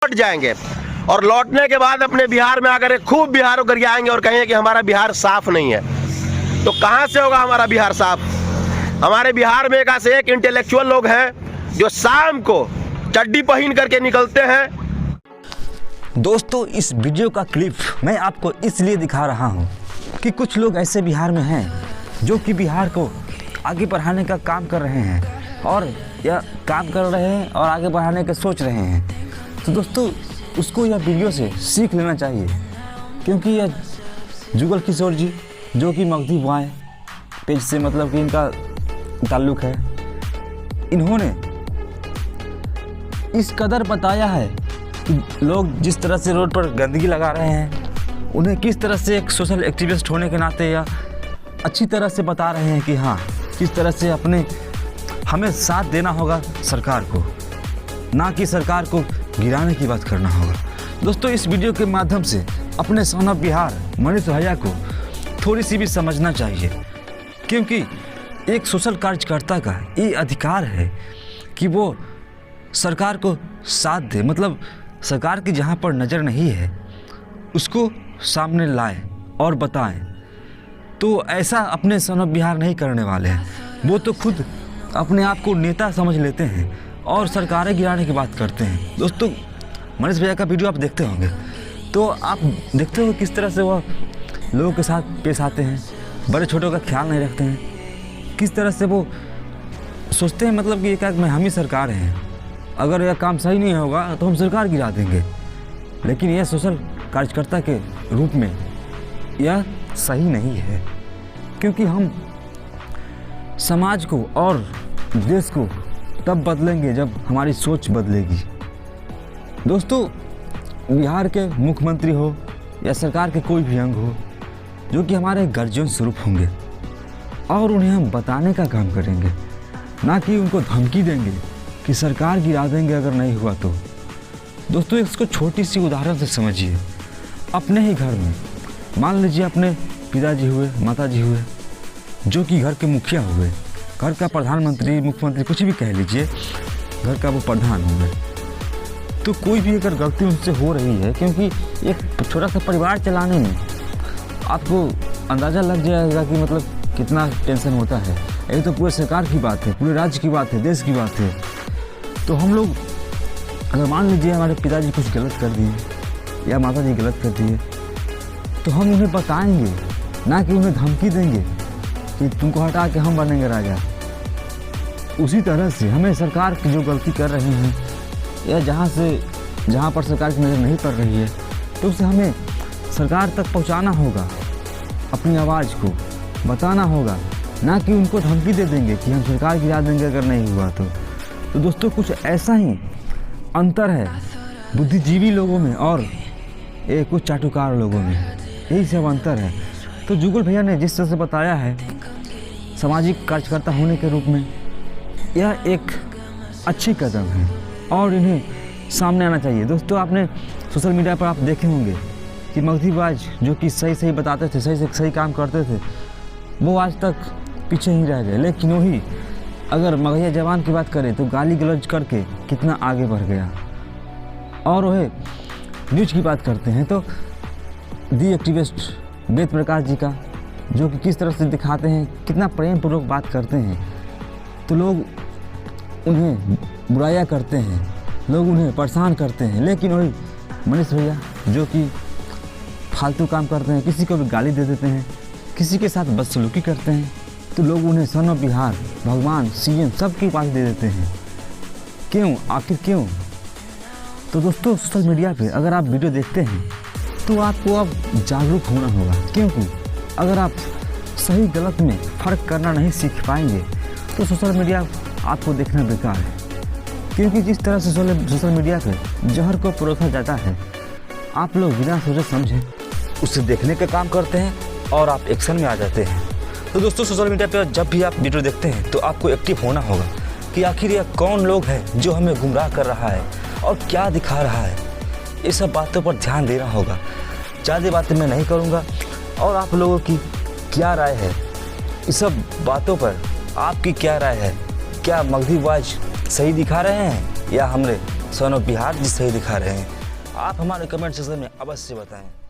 लौट जाएंगे और लौटने के बाद अपने बिहार में आकर खूब बिहार करके आएंगे और कहेंगे कि हमारा बिहार साफ नहीं है। तो कहाँ से होगा हमारा बिहार साफ? हमारे बिहार में एक इंटेलेक्चुअल लोग हैं जो शाम को चड्डी पहन करके निकलते हैं। दोस्तों, इस वीडियो का क्लिप मैं आपको इसलिए दिखा रहा हूँ कि कुछ लोग ऐसे बिहार में हैं जो कि बिहार को आगे बढ़ाने का काम कर रहे हैं और यह काम कर रहे हैं और आगे बढ़ाने का सोच रहे हैं। तो दोस्तों, उसको यह वीडियो से सीख लेना चाहिए, क्योंकि यह जुगल किशोर जी जो कि मगधी वाय पेज से मतलब कि इनका ताल्लुक़ है, इन्होंने इस कदर बताया है कि लोग जिस तरह से रोड पर गंदगी लगा रहे हैं, उन्हें किस तरह से एक सोशल एक्टिविस्ट होने के नाते या अच्छी तरह से बता रहे हैं कि हाँ, किस तरह से हमें साथ देना होगा सरकार को, ना कि सरकार को गिराने की बात करना होगा। दोस्तों, इस वीडियो के माध्यम से अपने सन ऑफ बिहार मनीष भैया को थोड़ी सी भी समझना चाहिए, क्योंकि एक सोशल कार्यकर्ता का ये अधिकार है कि वो सरकार को साथ दे, मतलब सरकार की जहाँ पर नज़र नहीं है उसको सामने लाए और बताएं। तो ऐसा अपने सन ऑफ बिहार नहीं करने वाले हैं। वो तो खुद अपने आप को नेता समझ लेते हैं और सरकारें गिराने की बात करते हैं। दोस्तों, मनीष भैया का वीडियो आप देखते होंगे तो आप देखते हो किस तरह से वह लोगों के साथ पेश आते हैं, बड़े छोटों का ख्याल नहीं रखते हैं, किस तरह से वो सोचते हैं मतलब कि एक में हम ही सरकार हैं, अगर यह काम सही नहीं होगा तो हम सरकार गिरा देंगे। लेकिन यह सोशल कार्यकर्ता के रूप में यह सही नहीं है, क्योंकि हम समाज को और देश को तब बदलेंगे जब हमारी सोच बदलेगी। दोस्तों, बिहार के मुख्यमंत्री हो या सरकार के कोई भी अंग हो जो कि हमारे गर्जियन स्वरूप होंगे और उन्हें हम बताने का काम करेंगे, ना कि उनको धमकी देंगे कि सरकार गिरा देंगे अगर नहीं हुआ तो। दोस्तों, इसको छोटी सी उदाहरण से समझिए। अपने ही घर में मान लीजिए अपने पिताजी हुए, माताजी हुए, जो कि घर के मुखिया हुए, घर का प्रधानमंत्री, मुख्यमंत्री, कुछ भी कह लीजिए, घर का वो प्रधान हुए। तो कोई भी अगर गलती उनसे हो रही है, क्योंकि एक छोटा सा परिवार चलाने में आपको अंदाज़ा लग जाएगा कि मतलब कितना टेंशन होता है। ये तो पूरे सरकार की बात है, पूरे राज्य की बात है, देश की बात है। तो हम लोग अगर मान लीजिए हमारे पिताजी कुछ गलत कर दिए या माताजी गलत कर दिए, तो हम उन्हें बताएंगे, ना कि उन्हें धमकी देंगे कि तुमको हटा के हम बनेंगे राजा। उसी तरह से हमें सरकार की जो गलती कर रहे हैं या जहाँ पर सरकार की नज़र नहीं पड़ रही है, तो उसे हमें सरकार तक पहुँचाना होगा, अपनी आवाज़ को बताना होगा, ना कि उनको धमकी दे देंगे कि हम सरकार गिरा देंगे अगर नहीं हुआ तो दोस्तों, कुछ ऐसा ही अंतर है बुद्धिजीवी लोगों में और कुछ चाटुकार लोगों में, यही सब अंतर है। तो जुगल भैया ने जिस तरह से बताया है सामाजिक कार्यकर्ता होने के रूप में, यह एक अच्छी कदम है और इन्हें सामने आना चाहिए। दोस्तों, आपने सोशल मीडिया पर आप देखे होंगे कि मगधीबाज जो कि सही बताते थे, सही काम करते थे, वो आज तक पीछे ही रह गए। लेकिन वही अगर मगहिया जवान की बात करें तो गाली गलौज करके कितना आगे बढ़ गया। और वह न्यूज की बात करते हैं तो दी एक्टिविस्ट वेद प्रकाश जी का, जो कि किस तरह से दिखाते हैं, कितना प्रेम पूर्वक बात करते हैं, तो लोग उन्हें बुराइयां करते हैं, लोग उन्हें परेशान करते हैं। लेकिन वही मनीष भैया जो कि फालतू काम करते हैं, किसी को भी गाली दे देते हैं, किसी के साथ बदसलूकी करते हैं, तो लोग उन्हें सन ऑफ बिहार, भगवान, सीएम सबकी पास दे देते हैं। क्यों? आखिर क्यों? तो दोस्तों, सोशल मीडिया पे अगर आप वीडियो देखते हैं तो आपको अब जागरूक होना होगा, क्योंकि अगर आप सही गलत में फ़र्क करना नहीं सीख पाएंगे तो सोशल मीडिया आपको देखना बेकार है। क्योंकि जिस तरह से सोशल मीडिया पे जहर को परोसा जाता है, आप लोग बिना सोचे समझे उसे देखने का काम करते हैं और आप एक्शन में आ जाते हैं। तो दोस्तों, सोशल मीडिया पर जब भी आप वीडियो देखते हैं तो आपको एक्टिव होना होगा कि आखिर यह कौन लोग हैं जो हमें गुमराह कर रहा है और क्या दिखा रहा है। ये सब बातों पर ध्यान देना होगा। ज़्यादा बातें मैं नहीं करूँगा और आप लोगों की क्या राय है इस सब बातों पर? आपकी क्या राय है? क्या मगधीबाज सही दिखा रहे हैं या हमरे सन ऑफ बिहार जी सही दिखा रहे हैं? आप हमारे कमेंट सेक्शन में अवश्य बताएं।